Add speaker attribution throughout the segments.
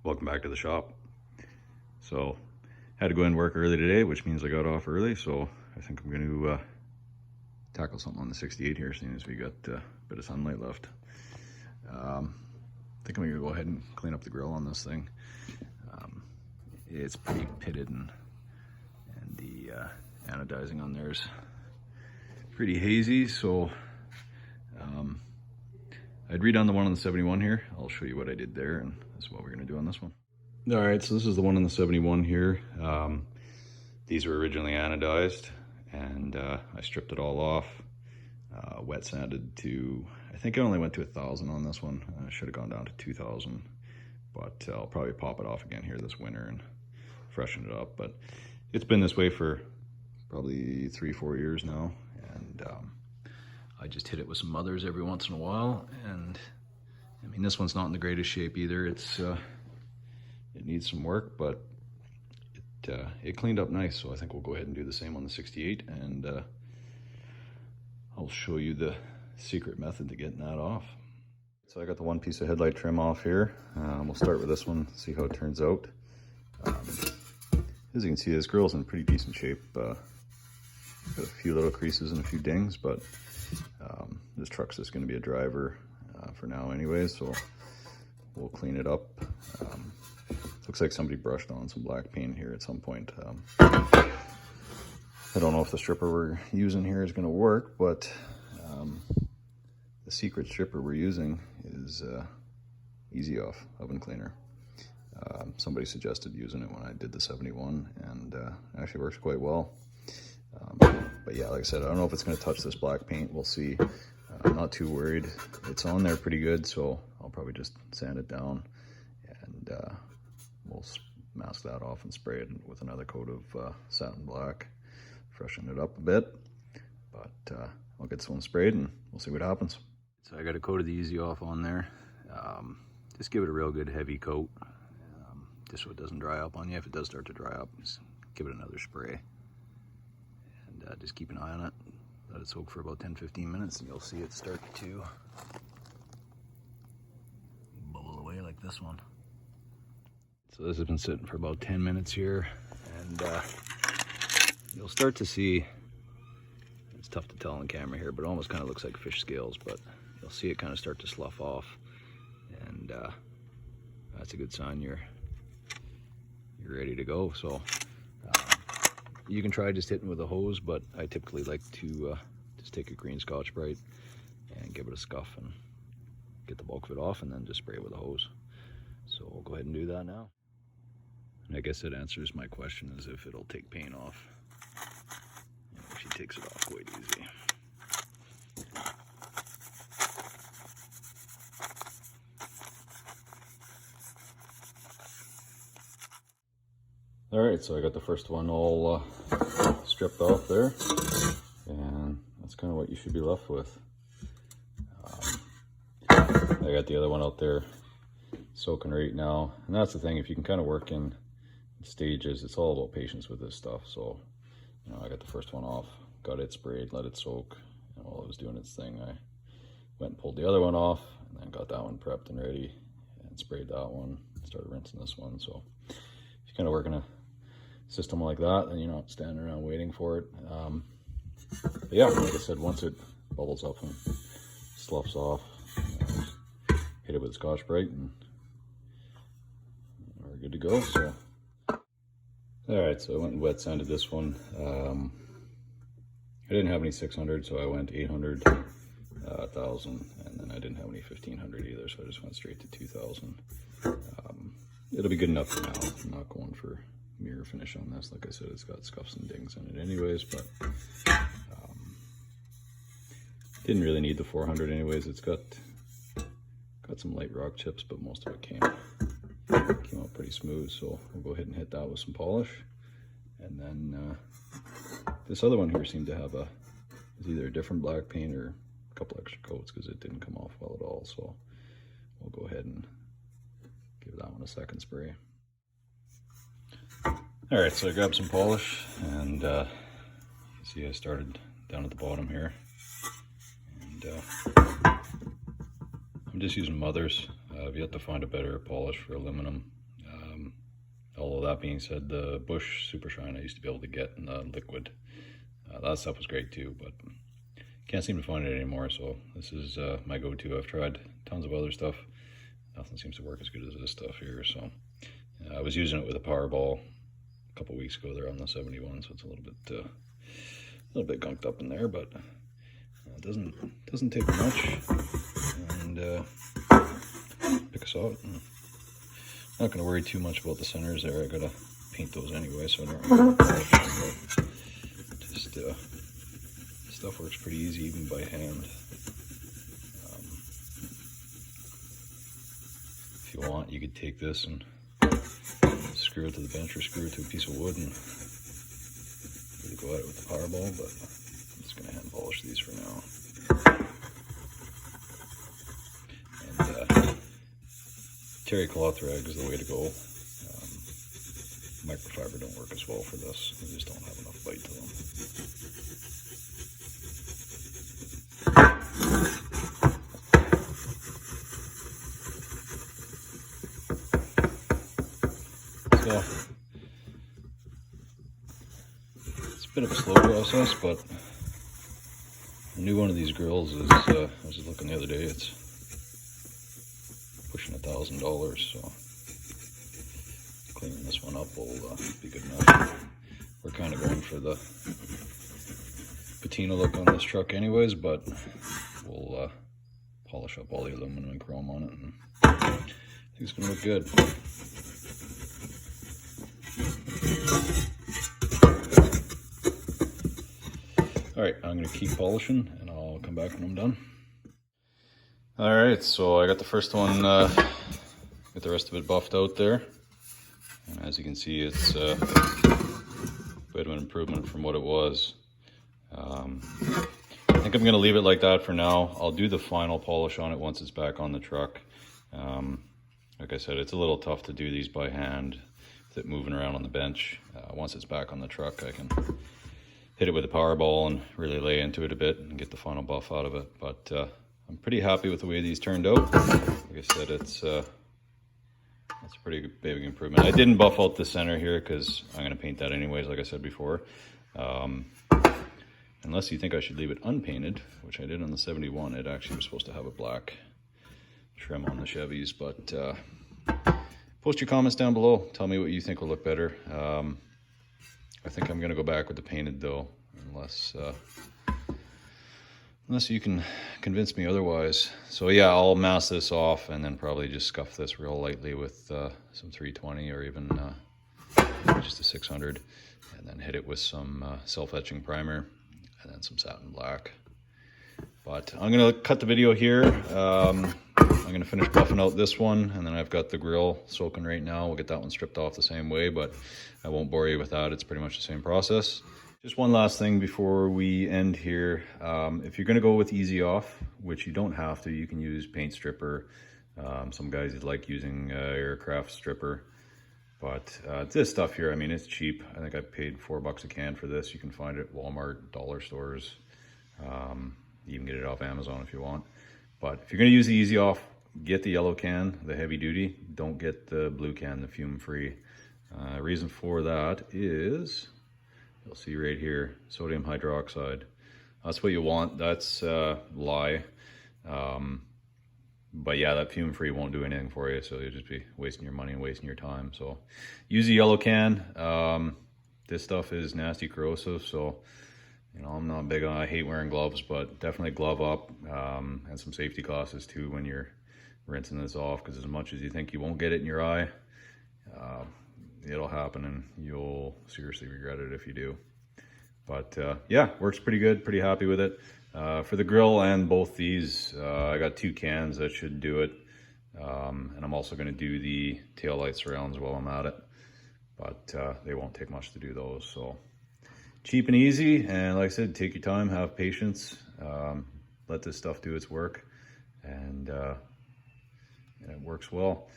Speaker 1: Welcome back to the shop. So had to go in and work early today, which means I got off early, so I think I'm going to tackle something on the 68 here, seeing as we got a bit of sunlight left. I think I'm going to go ahead and clean up the grill on this thing. It's pretty pitted, and the anodizing on there is pretty hazy, so I'd redone the one on the 71 here. I'll show you what I did there, and this is what we're going to do on this one. All right, so this is the one on the 71 here. These were originally anodized, and I stripped it all off, wet sanded to, I think I only went to 1,000 on this one. I should have gone down to 2,000, but I'll probably pop it off again here this winter and freshen it up. But it's been this way for probably 3-4 years now, and I just hit it with some mothers every once in a while. And I mean, this one's not in the greatest shape either. It's it needs some work, but it cleaned up nice. So I think we'll go ahead and do the same on the 68, and I'll show you the secret method to getting that off. So I got the one piece of headlight trim off here. We'll start with this one, see how it turns out. As you can see, this grill's in pretty decent shape. Got a few little creases and a few dings, but this truck's just going to be a driver for now anyway, so we'll clean it up. Looks like somebody brushed on some black paint here at some point. I don't know if the stripper we're using here is going to work, but the secret stripper we're using is Easy Off oven cleaner. Somebody suggested using it when I did the 71, and it actually works quite well. But yeah, like I said, I don't know if it's going to touch this black paint. We'll see. I'm not too worried. It's on there pretty good, so I'll probably just sand it down, and we'll mask that off and spray it with another coat of satin black, freshen it up a bit. But I'll get this one sprayed and we'll see what happens. So I got a coat of the Easy Off on there. Just give it a real good heavy coat, just so it doesn't dry up on you. If it does start to dry up, just give it another spray. And just keep an eye on it. Let it soak for about 10-15 minutes, and you'll see it start to bubble away like this one. So this has been sitting for about 10 minutes here, and you'll start to see, it's tough to tell on camera here, but it almost kind of looks like fish scales, but you'll see it kind of start to slough off, and that's a good sign you're ready to go. So you can try just hitting with a hose, but I typically like to just take a green Scotch-Brite and give it a scuff and get the bulk of it off, and then just spray it with a hose. So we'll go ahead and do that now. And I guess that answers my question, as if it'll take paint off. And she takes it off quite easy. All right, so I got the first one all stripped off there, and that's kind of what you should be left with. I got the other one out there soaking right now, and that's the thing, if you can kind of work in stages, it's all about patience with this stuff. So, you know, I got the first one off, got it sprayed, let it soak, and while it was doing its thing, I went and pulled the other one off, and then got that one prepped and ready, and sprayed that one, started rinsing this one. So if you kind of work in a system like that, then you're not standing around waiting for it. But yeah, like I said, once it bubbles up and sloughs off, hit it with Scotch-Brite, and we're good to go. So, all right, so I went and wet sanded this one. I didn't have any 600, so I went 800, 1,000, and then I didn't have any 1,500 either, so I just went straight to 2,000. It'll be good enough for now. I'm not going for mirror finish on this. Like I said, it's got scuffs and dings in it anyways, but didn't really need the 400 anyways. It's got some light rock chips, but most of it came out pretty smooth. So we'll go ahead and hit that with some polish. And then this other one here seemed to have it's either a different black paint or a couple extra coats, because it didn't come off well at all. So we'll go ahead and give that one a second spray. All right, so I grabbed some polish, and you see I started down at the bottom here, and I'm just using Mother's. I've yet to find a better polish for aluminum. Although that being said, the Bush Super Shine I used to be able to get in the liquid. That stuff was great too, but can't seem to find it anymore, so this is my go-to. I've tried tons of other stuff. Nothing seems to work as good as this stuff here, so I was using it with a Powerball a couple weeks ago there on the 71, so it's a little bit gunked up in there, but it doesn't take much, and pick us out. And I'm not going to worry too much about the centers there. I gotta paint those anyway, so I don't really polish them, but just stuff works pretty easy even by hand. If you want, you could take this and screw it to the bench or screw it to a piece of wood and really go at it with the Powerball, but I'm just going to hand polish these for now. And terry cloth rag is the way to go. Microfiber don't work as well for this. They just don't have enough bite to them. So it's a bit of a slow process, but a new one of these grills is, I was just looking the other day, it's pushing $1,000, so cleaning this one up will be good enough. We're kind of going for the patina look on this truck anyways, but we'll polish up all the aluminum and chrome on it, and I think it's going to look good. Alright, I'm going to keep polishing and I'll come back when I'm done. Alright, so I got the first one, got the rest of it buffed out there. And as you can see, it's a bit of an improvement from what it was. I think I'm going to leave it like that for now. I'll do the final polish on it once it's back on the truck. Like I said, it's a little tough to do these by hand with it moving around on the bench. Once it's back on the truck, I can hit it with a Powerball and really lay into it a bit and get the final buff out of it. But I'm pretty happy with the way these turned out. Like I said, it's that's a pretty big improvement. I didn't buff out the center here because I'm going to paint that anyways, like I said before. Unless you think I should leave it unpainted, which I did on the 71. It actually was supposed to have a black trim on the Chevys, but post your comments down below. Tell me what you think will look better. I think I'm going to go back with the painted though, unless you can convince me otherwise. So yeah, I'll mask this off and then probably just scuff this real lightly with some 320 or even just a 600, and then hit it with some self-etching primer and then some satin black. But I'm going to cut the video here. I'm going to finish buffing out this one, and then I've got the grill soaking right now. We'll get that one stripped off the same way, but I won't bore you with that. It's pretty much the same process. Just one last thing before we end here. If you're going to go with easy off, which you don't have to, you can use paint stripper. Some guys like using aircraft stripper, but this stuff here, I mean, it's cheap. I think I paid $4 a can for this. You can find it at Walmart, dollar stores. You can get it off Amazon if you want. But if you're going to use the easy off, get the yellow can, the heavy duty. Don't get the blue can, the fume free. Reason for that is, you'll see right here, sodium hydroxide. That's what you want. That's lye. But yeah, that fume free won't do anything for you, so you'll just be wasting your money and wasting your time. So use a yellow can. This stuff is nasty corrosive, so you know, I'm not big on, I hate wearing gloves, but definitely glove up, and some safety glasses too when you're rinsing this off, because as much as you think you won't get it in your eye, it'll happen and you'll seriously regret it if you do. But yeah, works pretty good, pretty happy with it. For the grill and both these, I got 2 cans that should do it. And I'm also going to do the taillight surrounds while I'm at it, but they won't take much to do those. So cheap and easy, and like I said, take your time, have patience, let this stuff do its work, and it works well.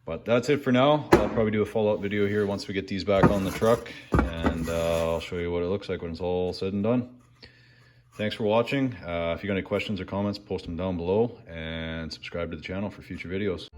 Speaker 1: But that's it for now. I'll probably do a follow-up video here once we get these back on the truck, and I'll show you what it looks like when it's all said and done. Thanks for watching. If you got any questions or comments, post them down below, and subscribe to the channel for future videos.